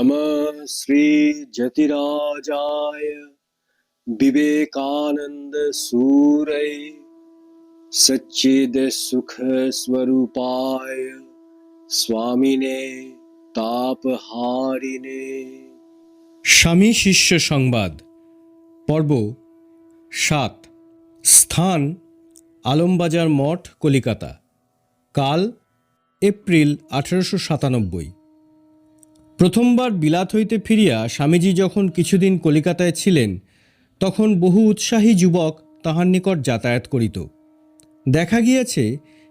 नमः श्री जतिराजाय विवेकानंद सूरय सच्चिद सुख स्वरूपाय स्वामिने तापहारिणे। স্বামী শিষ্য সংবাদ পর্ব ৭। স্থান আলমবাজার মঠ, কলিকাতা। কাল এপ্রিল 1897। প্রথমবার বিলাত হইতে ফিরিয়া স্বামীজি যখন কিছুদিন কলিকাতায় ছিলেন, তখন বহু উৎসাহী যুবক তাহার নিকট যাতায়াত করিত। দেখা গিয়াছে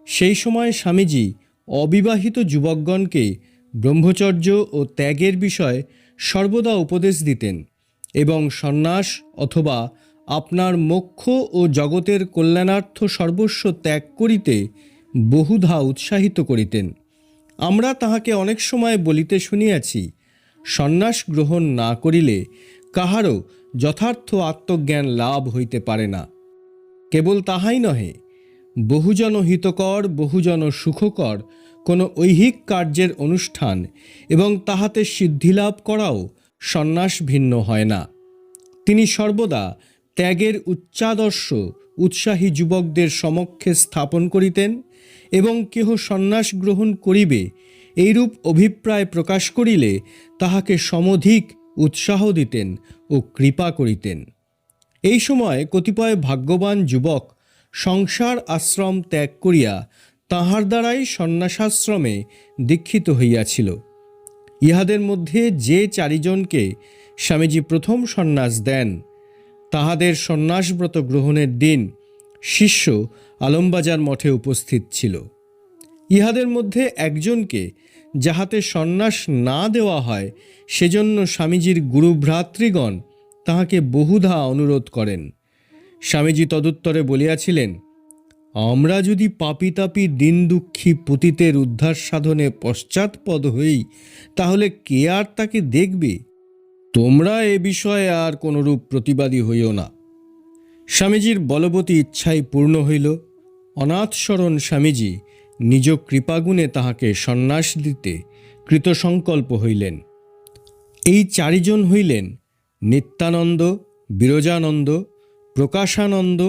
সেই সময় স্বামীজি অবিবাহিত যুবকগণকে ব্রহ্মচর্য ও ত্যাগের বিষয় সর্বদা উপদেশ দিতেন এবং সন্ন্যাস অথবা আপনার মোক্ষ ও জগতের কল্যাণার্থ সর্বস্ব ত্যাগ করিতে বহুধা উৎসাহিত করিতেন। আমরা তাহাকে অনেক সময় বলিতে শুনিয়াছি, সন্ন্যাস গ্রহণ না করিলে কাহারও যথার্থ আত্মজ্ঞান লাভ হইতে পারে না। কেবল তাহাই নহে, বহুজন হিতকর বহুজন সুখকর কোনো ঐহিক কার্যের অনুষ্ঠান এবং তাহাতে সিদ্ধিলাভ করাও সন্ন্যাস ভিন্ন হয় না। তিনি সর্বদা ত্যাগের উচ্চাদর্শ উৎসাহী যুবকদের সমক্ষে স্থাপন করিতেন এবং কেহ সন্ন্যাস গ্রহণ করিবে এইরূপ অভিপ্রায় প্রকাশ করিলে তাহাকে সমধিক উৎসাহ দিতেন ও কৃপা করিতেন। এই সময় কতিপয় ভাগ্যবান যুবক সংসার আশ্রম ত্যাগ করিয়া তাহার দ্বারাই সন্ন্যাসাশ্রমে দীক্ষিত হইয়াছিল। ইহাদের মধ্যে যে 4 জনকে স্বামীজি প্রথম সন্ন্যাস দেন, তাহাদের সন্ন্যাসব্রত গ্রহণের দিন শিষ্য আলমবাজার মঠে উপস্থিত ছিল। ইহাদের মধ্যে একজনকে যাহাতে সন্ন্যাস না দেওয়া হয় সেজন্য স্বামীজির গুরুভ্রাতৃগণ তাহাকে বহুধা অনুরোধ করেন। স্বামীজি তদুত্তরে বলিয়াছিলেন, আমরা যদি পাপী তাপী দিন দুঃখী পতিতের উদ্ধার সাধনে পশ্চাৎপদ হই, তাহলে কে আর তাকে দেখবে? তোমরা এ বিষয়ে আর কোনরূপ প্রতিবাদী হইও না। স্বামীজির বলবতী ইচ্ছাই পূর্ণ হইল। অনাথশরণ স্বামীজি নিজ কৃপাগুণে তাহাকে সন্ন্যাস দিতে কৃতসংকল্প হইলেন। এই 4 জন হইলেন নিত্যানন্দ, বিরজানন্দ, প্রকাশানন্দ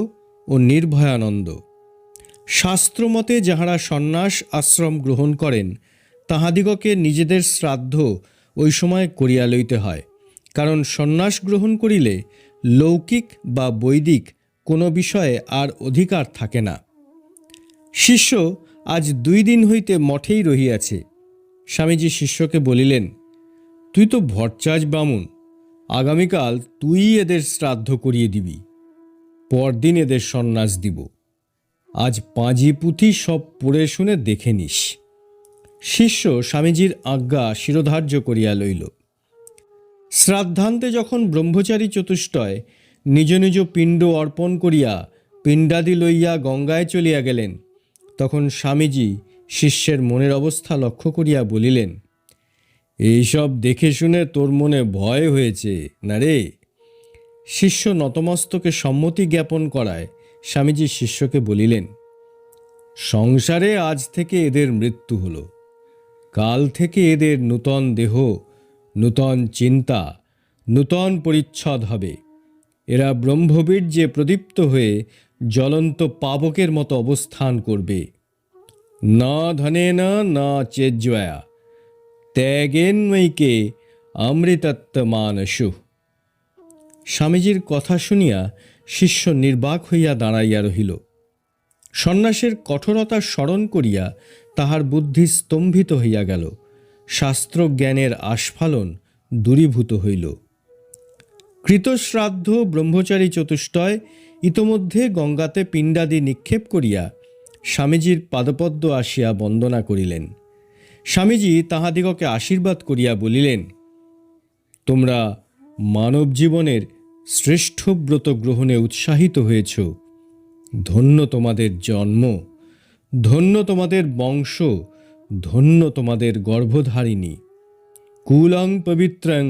ও নির্ভয়ানন্দ। শাস্ত্রমতে যাহারা সন্ন্যাস আশ্রম গ্রহণ করেন, তাহাদিগকে নিজেদের শ্রাদ্ধ ওই সময় করিয়া লইতে হয়, কারণ সন্ন্যাস গ্রহণ করিলে লৌকিক বা বৈদিক কোনো বিষয়ে আর অধিকার থাকে না। শিষ্য আজ 2 দিন হইতে মঠেই রহিয়াছে। স্বামীজি শিষ্যকে বলিলেন, তুই তো ভট্টাচ বামুন, আগামীকাল তুই এদের শ্রাদ্ধ করিয়ে দিবি, পরদিন এদের সন্ন্যাস দিব। আজ পাঁজি পুঁথি সব পড়ে শুনে দেখে নিস। শিষ্য স্বামীজির আজ্ঞা শিরোধার্য করিয়া লইল। শ্রাদ্ধান্তে যখন ব্রহ্মচারী চতুষ্টয় নিজ নিজ পিণ্ড অর্পণ করিয়া পিণ্ডাদি লইয়া গঙ্গায় চলিয়া গেলেন, তখন স্বামীজি শিষ্যের মনের অবস্থা লক্ষ্য করিয়া বলিলেন, এইসব দেখে শুনে তোর মনে ভয় হয়েছে না রে? শিষ্য নতমস্তকে সম্মতি জ্ঞাপন করায় স্বামীজি শিষ্যকে বলিলেন, সংসারে আজ থেকে এদের মৃত্যু হলো, কাল থেকে এদের নূতন দেহ, নূতন চিন্তা, নূতন পরিচ্ছদ হবে। এরা ব্রহ্মবীর্যে প্রদীপ্ত হয়ে জ্বলন্ত পাবকের মতো অবস্থান করবে। না ধনেন না চেজ্জয়া ত্যাগেন্মৈকে অমৃতত্বমানসু। স্বামীজির কথা শুনিয়া শিষ্য নির্বাক হইয়া দাঁড়াইয়া রহিল। সন্ন্যাসের কঠোরতা স্মরণ করিয়া তাহার বুদ্ধি স্তম্ভিত হইয়া গেল। শাস্ত্রজ্ঞানের আস্ফালন দূরীভূত হইল। কৃতশ্রাদ্ধ ব্রহ্মচারী চতুষ্টয় ইতোমধ্যে গঙ্গাতে পিণ্ডাদি নিক্ষেপ করিয়া স্বামীজির পাদপদ্ম আসিয়া বন্দনা করিলেন। স্বামীজি তাহাদিগকে আশীর্বাদ করিয়া বলিলেন, তোমরা মানব জীবনের শ্রেষ্ঠ ব্রত গ্রহণে উৎসাহিত হয়েছ। ধন্য তোমাদের জন্ম, ধন্য তোমাদের বংশ, ধন্য তোমাদের গর্ভধারিণী। কুলং পবিত্রং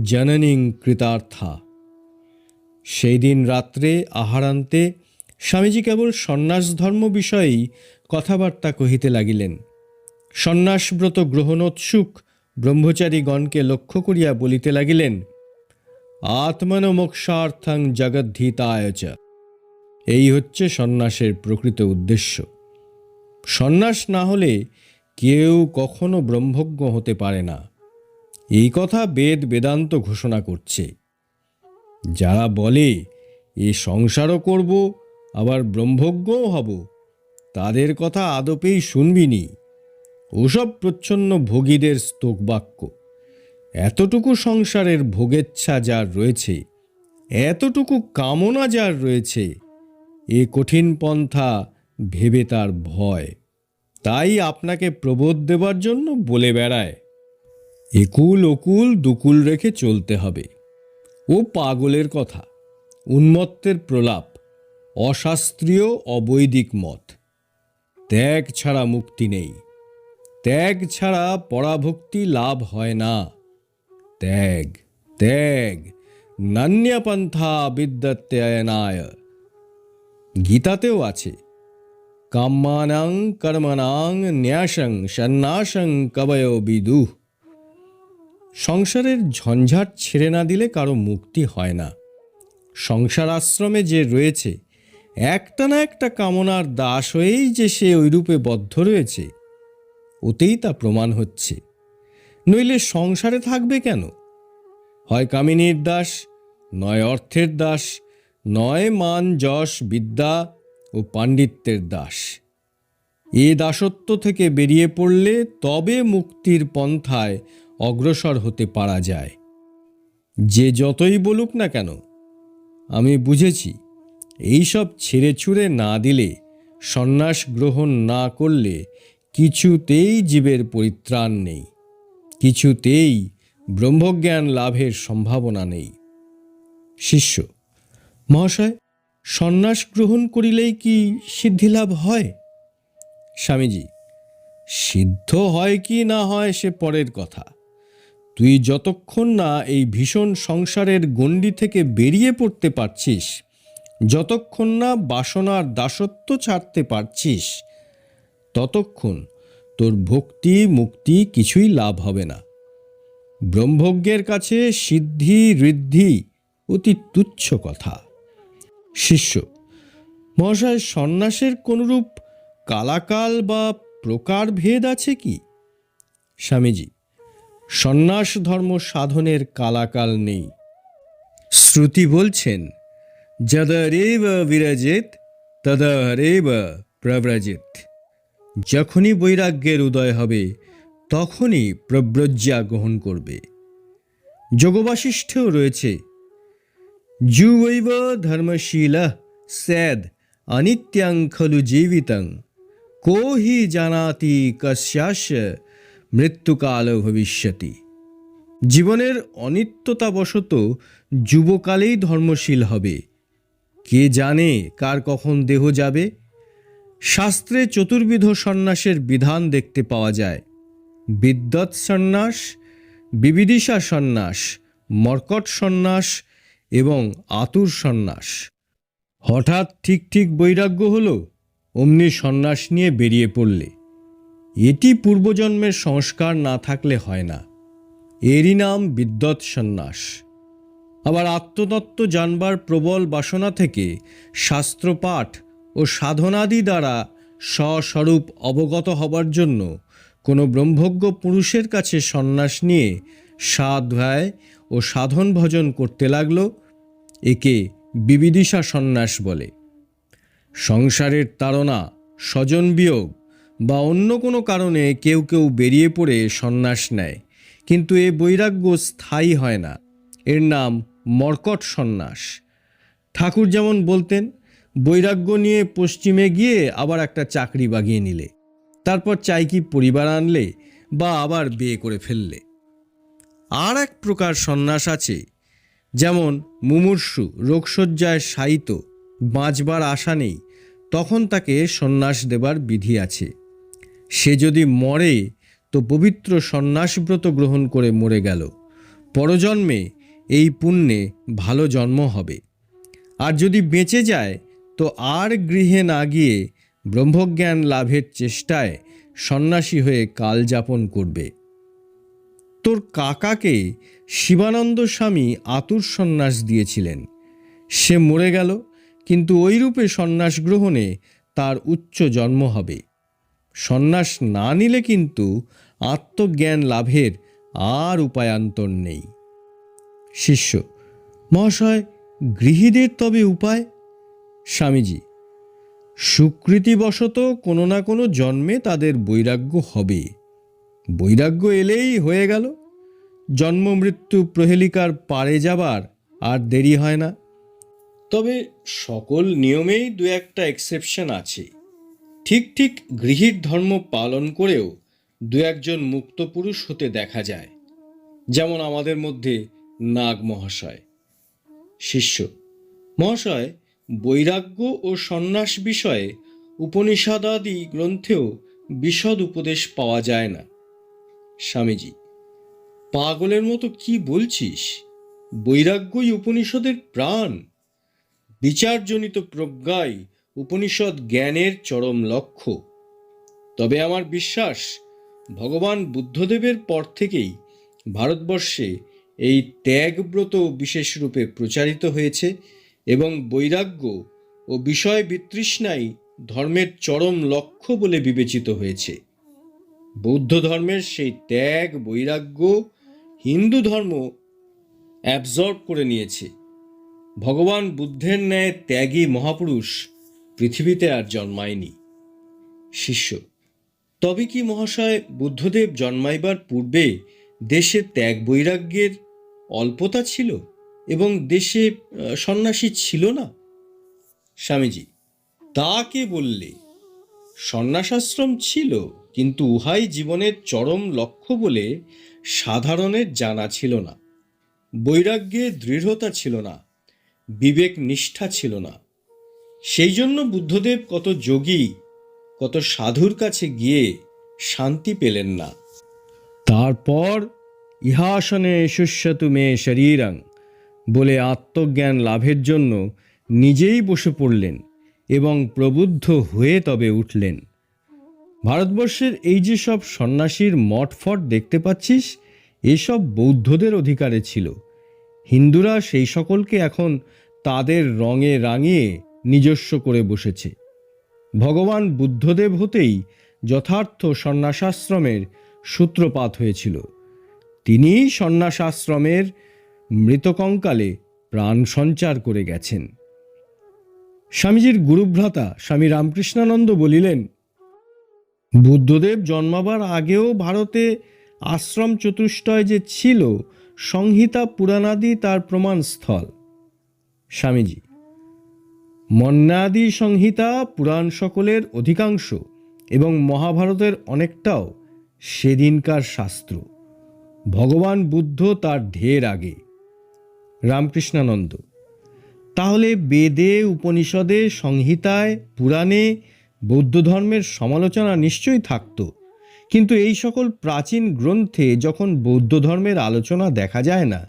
জননীং কৃতার্থা। সেই দিন রাত্রে আহারান্তে স্বামীজি কেবল সন্ন্যাস ধর্ম বিষয়েই কথাবার্তা কহিতে লাগিলেন। সন্ন্যাসব্রত গ্রহণোৎসুক ব্রহ্মচারীগণকে লক্ষ্য করিয়া বলিতে লাগিলেন, আত্মন মোক্ষার্থং জগদ্ধিতায় চ। এই হচ্ছে সন্ন্যাসের প্রকৃত উদ্দেশ্য। সন্ন্যাস না হলে কেউ কখনো ব্রহ্মজ্ঞ হতে পারে না। এই কথা বেদ বেদান্ত ঘোষণা করছে। যারা বলে এ সংসারও করব আবার ব্রহ্মজ্ঞও হব, তাদের কথা আদপেই শুনবিনি। ওসব প্রচ্ছন্ন ভোগীদের স্তোক বাক্য। এতটুকু সংসারের ভোগেচ্ছা যার রয়েছে, এতটুকু কামনা যার রয়েছে, এ কঠিন পন্থা ভেবে তার ভয়। তাই আপনাকে প্রবোধ দেবার জন্য বলে বেড়ায়, একুল ওকুল দুকুল রেখে চলতে হবে। ও পাগলের কথা, উন্মত্তের প্রলাপ, অশাস্ত্রীয় অবৈদিক মত। ত্যাগ ছাড়া মুক্তি নেই, ত্যাগ ছাড়া পরাভক্তি লাভ হয় না। ত্যাগ ত্যাগ নান্যপন্থা বিদ্যত্যয়নায়। গীতাতেও আছে, কাম্যানাং কর্মণাং ন্যাসং সন্ন্যাসং কবয়ো বিদুঃ। সংসারের ঝঞ্ঝাট ছেড়ে না দিলে কারো মুক্তি হয় না। সংসার আশ্রমে যে রয়েছে, একটা না একটা কামনার দাস হয়েই যে সে ওইরূপে বদ্ধ রয়েছে, ওতেই তা প্রমাণ হচ্ছে। নইলে সংসারে থাকবে কেন? হয় কামিনীর দাস, নয় অর্থের দাস, নয় মান যশ বিদ্যা ও পাণ্ডিত্যের দাস। এ দাসত্ব থেকে বেরিয়ে পড়লে তবে মুক্তির পন্থায় অগ্রসর হতে পারা যায়। যে যতই বলুক না কেন, আমি বুঝেছি এইসব ছেড়ে ছুড়ে না দিলে, সন্ন্যাস গ্রহণ না করলে কিছুতেই জীবের পরিত্রাণ নেই, কিছুতেই ব্রহ্মজ্ঞান লাভের সম্ভাবনা নেই। শিষ্য, মহাশয়, সন্ন্যাস গ্রহণ করিলেই কি সিদ্ধিলাভ হয়? স্বামীজি, সিদ্ধ হয় কি না হয় সে পরের কথা। তুই যতক্ষণ না এই ভীষণ সংসারের গণ্ডি থেকে বেরিয়ে পড়তে পারছিস, যতক্ষণ না বাসনার দাসত্ব ছাড়তে পারছিস, ততক্ষণ তোর ভক্তি মুক্তি কিছুই লাভ হবে না। ব্রহ্মজ্ঞের কাছে সিদ্ধি ঋদ্ধি অতি তুচ্ছ কথা। শিষ্য, মহাশয়, সন্ন্যাসের কোনরূপ কালাকাল বা প্রকার ভেদ আছে কি? স্বামীজি, সন্ন্যাস ধর্ম সাধনের কালাকাল নেই। শ্রুতি বলছেন, যদরেব বিরজেত তদরেব প্রব্রজেত। যখনই বৈরাগ্যের উদয় হবে, তখনই প্রব্রজ্যা গ্রহণ করবে। যোগবাশিষ্ঠেও রয়েছে, যুবৈব ধর্মশীলঃ স্যাদ অনিত্যং খলু জীবিতং কো হি জানাতি কস্যাস্য মৃত্যুকাল ভবিষ্যতি। জীবনের অনিত্যতাবশত যুবকালেই ধর্মশীল হবে, কে জানে কার কখন দেহ যাবে। শাস্ত্রে চতুর্বিধ সন্ন্যাসের বিধান দেখতে পাওয়া যায়, বিদ্যৎ সন্ন্যাস, বিবিদিষা সন্ন্যাস, মর্কট সন্ন্যাস এবং আতুর সন্ন্যাস। হঠাৎ ঠিক ঠিক বৈরাগ্য হলো, অমনি সন্ন্যাস নিয়ে বেরিয়ে পড়লে, এটি পূর্বজন্মের সংস্কার না থাকলে হয় না। এরই নাম বিদ্যৎ সন্ন্যাস। আবার আত্মতত্ত্ব জানবার প্রবল বাসনা থেকে শাস্ত্রপাঠ ও সাধনাদি দ্বারা স্বস্বরূপ অবগত হবার জন্য কোনো ব্রহ্মজ্ঞ পুরুষের কাছে সন্ন্যাস নিয়ে স্বাধ্যায় ও সাধন ভজন করতে লাগল, একে বিবিদিষা সন্ন্যাস বলে। সংসারের তাড়না, স্বজন বিয়োগ বা অন্য কোনো কারণে কেউ কেউ বেরিয়ে পড়ে সন্ন্যাস নেয়, কিন্তু এ বৈরাগ্য স্থায়ী হয় না। এর নাম মর্কট সন্ন্যাস। ঠাকুর যেমন বলতেন, বৈরাগ্য নিয়ে পশ্চিমে গিয়ে আবার একটা চাকরি বাগিয়ে নিলে, তারপর চাই কি পরিবার আনলে বা আবার বিয়ে করে ফেললে। আর এক প্রকার সন্ন্যাস আছে, যেমন মুমূর্ষু রোগশয্যায় শায়িত, বাঁচবার আশা নেই, তখন তাকে সন্ন্যাস দেবার বিধি আছে। সে যদি মরে তো পবিত্র সন্ন্যাসব্রত গ্রহণ করে মরে গেল, পরজন্মে এই পুণ্যে ভালো জন্ম হবে। আর যদি বেঁচে যায় তো আর গৃহে না গিয়ে ব্রহ্মজ্ঞান লাভের চেষ্টায় সন্ন্যাসী হয়ে কাল যাপন করবে। তোর কাকাকে শিবানন্দ স্বামী আতুর সন্ন্যাস দিয়েছিলেন। সে মরে গেল, কিন্তু ওই রূপে সন্ন্যাস গ্রহণে তার উচ্চ জন্ম হবে। সন্ন্যাস না নিলে কিন্তু আত্মজ্ঞান লাভের আর উপায়ান্তর নেই। শিষ্য: মহাশয়, গৃহীদের তবে উপায়? স্বামীজি: সুকৃতিবশত কোনো না কোনো জন্মে তাদের বৈরাগ্য হবে। বৈরাগ্য এলেই হয়ে গেল। জন্ম মৃত্যু প্রহেলিকার পারে যাবার আর দেরি হয় না। তবে সকল নিয়মেই দু একটা এক্সেপশন আছে। ঠিক ঠিক গৃহীর ধর্ম পালন করেও দু একজন মুক্ত পুরুষ হতে দেখা যায়, যেমন আমাদের মধ্যে নাগ মহাশয়। শিষ্য: মহাশয়, বৈরাগ্য ও সন্ন্যাস বিষয়ে উপনিষদাদি গ্রন্থেও বিশদ উপদেশ পাওয়া যায় না। স্বামীজি: পাগলের মতো কি বলছিস? বৈরাগ্যই উপনিষদের প্রাণ। বিচারজনিত প্রজ্ঞাই উপনিষদ জ্ঞানের চরম লক্ষ্য। তবে আমার বিশ্বাস, ভগবান বুদ্ধদেবের পর থেকেই ভারতবর্ষে এই ত্যাগব্রত বিশেষ রূপে প্রচারিত হয়েছে এবং বৈরাগ্য ও বিষয় বিতৃষ্ণাই ধর্মের চরম লক্ষ্য বলে বিবেচিত হয়েছে। বৌদ্ধ ধর্মের সেই ত্যাগ বৈরাগ্য হিন্দু ধর্ম অ্যাবজর্ব করে নিয়েছে। ভগবান বুদ্ধের ন্যায় ত্যাগী মহাপুরুষ পৃথিবীতে আর জন্মায়নি। শিষ্য: তবে কি মহাশয়, বুদ্ধদেব জন্মাইবার পূর্বে দেশে ত্যাগ বৈরাগ্যের অল্পতা ছিল এবং দেশে সন্ন্যাসী ছিল না? স্বামীজি: তা কে বললে? সন্ন্যাসাশ্রম ছিল, কিন্তু উহাই জীবনের চরম লক্ষ্য বলে সাধারণের জানা ছিল না। বৈরাগ্যে দৃঢ়তা ছিল না, বিবেক নিষ্ঠা ছিল না। সেই জন্য বুদ্ধদেব কত যোগী, কত সাধুর কাছে গিয়ে শান্তি পেলেন না। তারপর ইহাসনে শুষ্যতু মে শরীরং বলে আত্মজ্ঞান লাভের জন্য নিজেই বসে পড়লেন এবং প্রবুদ্ধ হয়ে তবে উঠলেন। ভারতবর্ষের এই যে সব সন্ন্যাসীর মঠফট দেখতে পাচ্ছিস, এসব বৌদ্ধদের অধিকারে ছিল। হিন্দুরা সেই সকলকে এখন তাদের রঙে রাঙিয়ে নিজস্ব করে বসেছে। ভগবান বুদ্ধদেব হতেই যথার্থ সন্ন্যাসাশ্রমের সূত্রপাত হয়েছিল। তিনিই সন্ন্যাসাশ্রমের মৃতকঙ্কালে প্রাণ সঞ্চার করে গেছেন। স্বামীজির গুরুভ্রাতা স্বামী রামকৃষ্ণানন্দ বলিলেন, বুদ্ধদেব জন্মাবার আগেও ভারতে আশ্রম চতুষ্টয় যে ছিল, সংহিতা পুরাণাদি তার প্রমাণ স্থল। স্বামীজি: মন্যাদি সংহিতা পুরাণ সকলের অধিকাংশ এবং মহাভারতের অনেকটাও সেদিনকার শাস্ত্র। ভগবান বুদ্ধ তার ঢের আগে। রামকৃষ্ণানন্দ: তাহলে বেদে, উপনিষদে, সংহিতায়, পুরাণে বৌদ্ধ ধর্মের সমালোচনা নিশ্চয়ই থাকত, কিন্তু এই সকল প্রাচীন গ্রন্থে যখন বৌদ্ধ ধর্মের আলোচনা দেখা যায় না,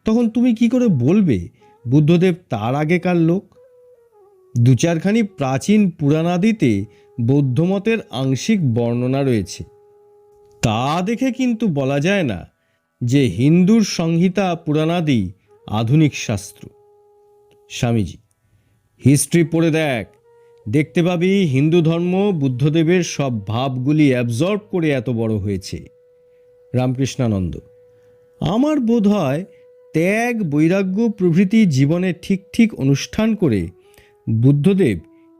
তখন তুমি কি করে বলবে বুদ্ধদেব তার আগেকার লোক? দু চারখানি প্রাচীন পুরাণাদিতে বৌদ্ধমতের আংশিক বর্ণনা রয়েছে। তা দেখে কিন্তু বলা যায় না যে হিন্দুর সংহিতা পুরাণাদি আধুনিক শাস্ত্র। স্বামীজি: হিস্ট্রি পড়ে দেখ, দেখতে পাবি হিন্দু ধর্ম বুদ্ধদেবের সব ভাবগুলি অ্যাবজর্ব করে এত বড় হয়েছে। রামকৃষ্ণানন্দ: আমার বোধ হয় ত্যাগ বৈরাগ্য প্রভৃতি জীবনে ঠিক ঠিক অনুষ্ঠান করে বুদ্ধদেব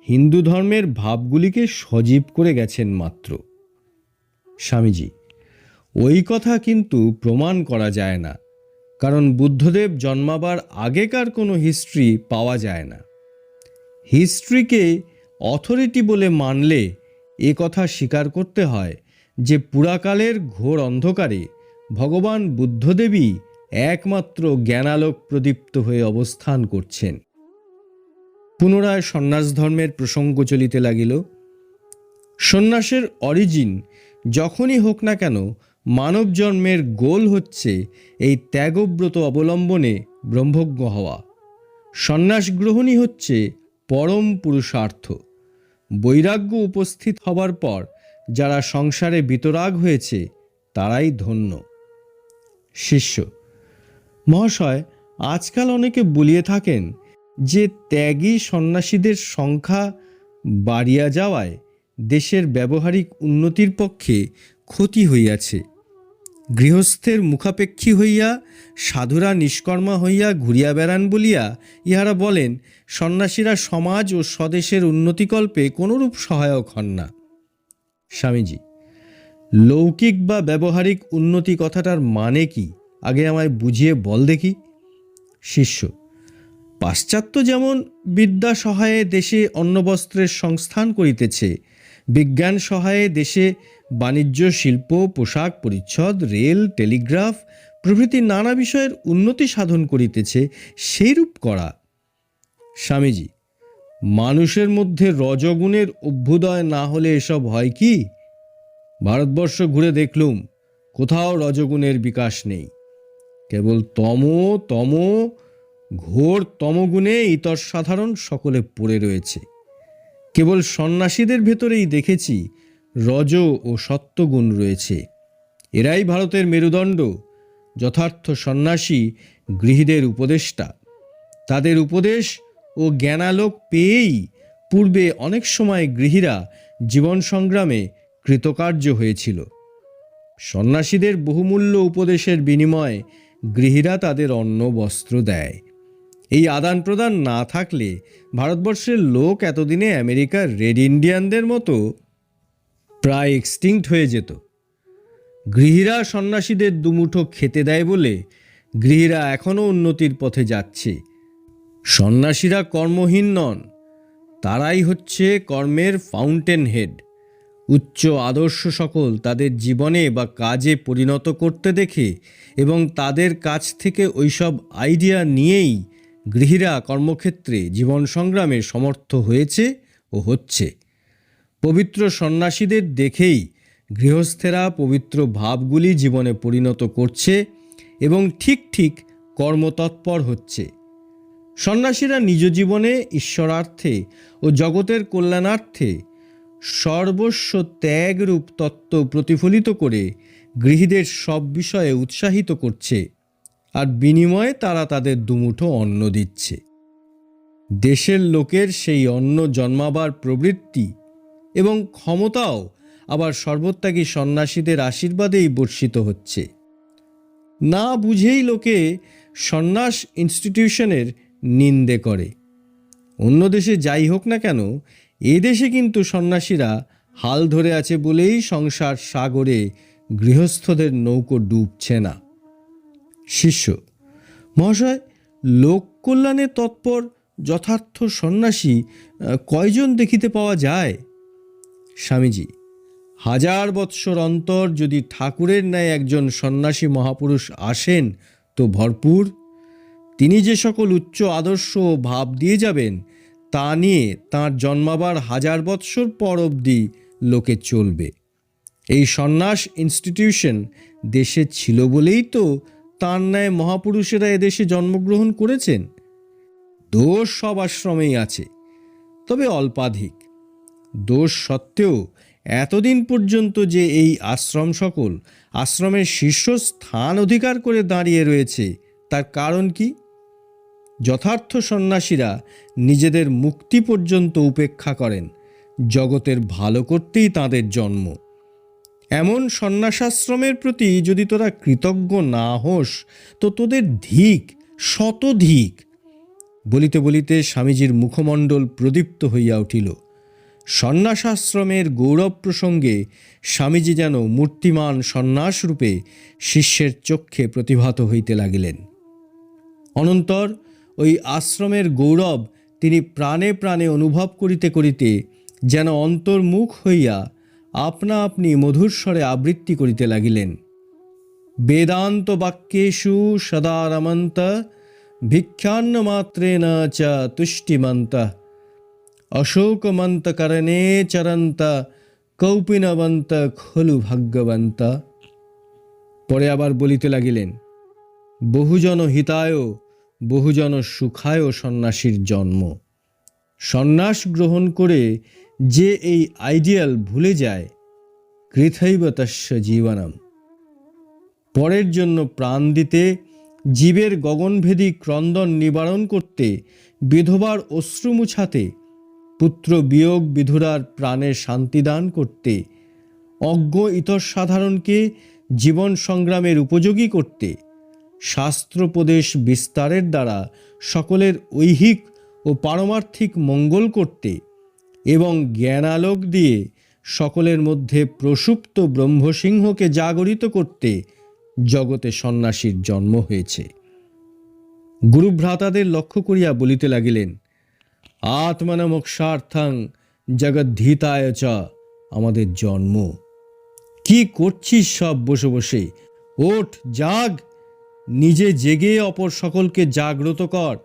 হিন্দু ধর্মের ভাবগুলিকে সজীব করে গেছেন মাত্র। স্বামীজি: ওই কথা কিন্তু প্রমাণ করা যায় না, কারণ বুদ্ধদেব জন্মাবার আগেকার কোনো হিস্ট্রি পাওয়া যায় না। হিস্ট্রিকে অথরিটি বলে মানলে এ কথা স্বীকার করতে হয় যে পুরাকালের ঘোর অন্ধকারে ভগবান বুদ্ধদেবই একমাত্র জ্ঞানালোক প্রদীপ্ত হয়ে অবস্থান করছেন। পুনরায় সন্ন্যাস ধর্মের প্রসঙ্গ চলিতে লাগিল। সন্ন্যাসের অরিজিন যখনই হোক না কেন, মানব জন্মের গোল হচ্ছে এই ত্যাগব্রত অবলম্বনে ব্রহ্মজ্ঞ হওয়া। সন্ন্যাস গ্রহণই হচ্ছে পরম পুরুষার্থ। বৈরাগ্য উপস্থিত হবার পর যারা সংসারে বিতরাগ হয়েছে তারাই ধন্য। শিষ্য: মহাশয়, আজকাল অনেকে বলিয়ে থাকেন যে ত্যাগী সন্ন্যাসীদের সংখ্যা বাড়িয়া যাওয়ায় দেশের ব্যবহারিক উন্নতির পক্ষে ক্ষতি হইয়াছে। গৃহস্থের মুখাপেক্ষী হইয়া সাধুরা নিষ্কর্মা হইয়া ঘুরিয়া বেড়ান বলিয়া ইহারা বলেন সন্ন্যাসীরা সমাজ ও স্বদেশের উন্নতিকল্পে কোনরূপ সহায়ক হন না। স্বামীজি: লৌকিক বা ব্যবহারিক উন্নতি কথাটার মানে কি? আগে আমায় বুঝিয়ে বল দেখি। শিষ্য: পাশ্চাত্য যেমন বিদ্যা সহায়ে দেশে অন্নবস্ত্রের সংস্থান করিতেছে, বিজ্ঞান সহায়ে দেশে বাণিজ্য, শিল্প, পোশাক পরিচ্ছদ, রেল, টেলিগ্রাফ প্রভৃতি নানা বিষয়ের উন্নতি সাধন করিতেছে, সেইরূপ করা। স্বামীজি: মানুষের মধ্যে রজগুণের অভ্যুদয় না হলে এসব হয় কি? ভারতবর্ষ ঘুরে দেখলুম, কোথাও রজগুণের বিকাশ নেই। কেবল ঘোর তমগুণে ইতর সাধারণ সকলে পড়ে রয়েছে। কেবল সন্ন্যাসীদের ভেতরেই দেখেছি রজ ও সত্ত্বগুণ রয়েছে। এরাই ভারতের মেরুদণ্ড। যথার্থ সন্ন্যাসী গৃহীদের উপদেষ্টা। তাদের উপদেশ ও জ্ঞানালোক পেয়েই পূর্বে অনেক সময় গৃহীরা জীবন সংগ্রামে কৃতকার্য হয়েছিল। সন্ন্যাসীদের বহুমূল্য উপদেশের বিনিময়ে গৃহীরা তাদের অন্ন বস্ত্র দেয়। এই আদান প্রদান না থাকলে ভারতবর্ষের লোক এতদিনে আমেরিকার রেড ইন্ডিয়ানদের মতো প্রায় এক্সটিংক্ট হয়ে যেত। গৃহীরা সন্ন্যাসীদের দুমুঠো খেতে দেয় বলে গৃহীরা এখনও উন্নতির পথে যাচ্ছে। সন্ন্যাসীরা কর্মহীন নন, তারাই হচ্ছে কর্মের ফাউন্টেন হেড। উচ্চ আদর্শ সকল তাদের জীবনে বা কাজে পরিণত করতে দেখে এবং তাদের কাছ থেকে ওইসব আইডিয়া নিয়েই গৃহীরা কর্মক্ষেত্রে জীবন সংগ্রামে সমর্থ হয়েছে ও হচ্ছে। পবিত্র সন্ন্যাসীদের দেখেই গৃহস্থেরা পবিত্র ভাবগুলি জীবনে পরিণত করছে এবং ঠিক ঠিক কর্মতৎপর হচ্ছে। সন্ন্যাসীরা নিজ জীবনে ঈশ্বরার্থে ও জগতের কল্যাণার্থে সর্বস্ব ত্যাগরূপ তত্ত্ব প্রতিফলিত করে গৃহীদের সব বিষয়ে উৎসাহিত করছে, আর বিনিময়ে তারা তাদের দুমুঠো অন্ন দিচ্ছে। দেশের লোকের সেই অন্ন জন্মাবার প্রবৃত্তি এবং ক্ষমতাও আবার সর্বত্যাগী সন্ন্যাসীদের আশীর্বাদেই বর্ষিত হচ্ছে। না বুঝেই লোকে সন্ন্যাস ইনস্টিটিউশনের নিন্দে করে। অন্য দেশে যাই হোক না কেন, এ দেশে কিন্তু সন্ন্যাসীরা হাল ধরে আছে বলেই সংসার সাগরে গৃহস্থদের নৌকো ডুবছে না। শিষ্য: মহাশয়, লোক কল্যাণে তৎপর যথার্থ সন্ন্যাসী কয়জন দেখিতে পাওয়া যায়? স্বামীজি: 1000 বৎসর অন্তর যদি ঠাকুরের ন্যায় একজন সন্ন্যাসী মহাপুরুষ আসেন তো ভরপুর। তিনি যে সকল উচ্চ আদর্শ ও ভাব দিয়ে যাবেন তা নিয়ে তাঁর জন্মাবার 1000 বৎসর পর অবধি লোকে চলবে। এই সন্ন্যাস ইনস্টিটিউশন দেশে ছিল বলেই তো তাঁর ন্যায় মহাপুরুষেরা এদেশে জন্মগ্রহণ করেছেন। দোষ সব আশ্রমেই আছে, তবে অল্পাধিক। দোষ সত্ত্বেও এতদিন পর্যন্ত যে এই আশ্রম সকল আশ্রমের শীর্ষস্থান অধিকার করে দাঁড়িয়ে রয়েছে, তার কারণ কি? যথার্থ সন্ন্যাসীরা নিজেদের মুক্তি পর্যন্ত উপেক্ষা করেন। জগতের ভালো করতেই তাঁদের জন্ম। এমন সন্ন্যাসাশ্রমের প্রতি যদি তোরা কৃতজ্ঞ না হোস তো তোদের ধিক, শতধিক। বলিতে বলিতে স্বামীজির মুখমণ্ডল প্রদীপ্ত হইয়া উঠিল। সন্ন্যাসাশ্রমের গৌরব প্রসঙ্গে স্বামীজি যেন মূর্তিমান সন্ন্যাসরূপে শিষ্যের চক্ষে প্রতিভাত হইতে লাগিলেন। অনন্তর ওই আশ্রমের গৌরব তিনি প্রাণে প্রাণে অনুভব করিতে করিতে যেন অন্তর্মুখ হইয়া আপনা আপনি মধুর স্বরে আবৃত্তি করিতে লাগিলেন। বেদান্ত বাক্যেষু সদা রমন্ত ভিক্ষান্ন মাত্রেণ চ তুষ্টিমন্ত অশোকমন্তকরণে চরন্ত কৌপিনবন্ত খলু ভাগ্যবন্ত। পরে আবার বলিতে লাগিলেন, বহুজন হিতায় বহুজন সুখায় সন্ন্যাসীর জন্ম। সন্ন্যাস গ্রহণ করে যে এই আইডিয়াল ভুলে যায়, কৃথৈব তস্য জীবনম। পরের জন্য প্রাণ দিতে, জীবের গগনভেদী ক্রন্দন নিবারণ করতে, বিধবার অশ্রু মুছাতে, পুত্র বিয়োগ বিধুরার প্রাণে শান্তিদান করতে, অজ্ঞ ইতর সাধারণকে জীবন সংগ্রামের উপযোগী করতে, শাস্ত্রোপদেশ বিস্তারের দ্বারা সকলের ঐহিক ও পারমার্থিক মঙ্গল করতে এবং জ্ঞানালোক দিয়ে সকলের মধ্যে প্রসুপ্ত ব্রহ্মসিংহকে জাগরিত করতে জগতে সন্ন্যাসীর জন্ম হয়েছে। গুরুভ্রাতাদের লক্ষ্য করিয়া বলিতে লাগিলেন, আত্মন মোক্ষার্থং জগদ্ধিতায় চ আমাদের জন্ম। কি করছিস সব বসে বসে? ওঠ, জাগ, নিজে জেগে অপর সকলকে জাগ্রত কর,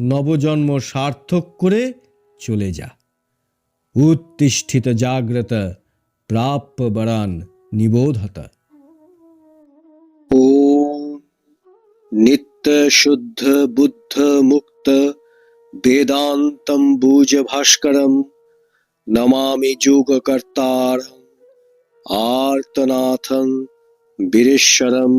নবজন্ম সার্থক করে চলে যা। উত্তিষ্ঠিত জাগ্রত প্রাপ্য বরান নিবোধত। ওম নিত্য শুদ্ধ বুদ্ধ মুক্ত বেদান্তম্বুজ ভাস্করম নমামি যোগকর্তারম আর্তনাথং বীরেশ্বরম।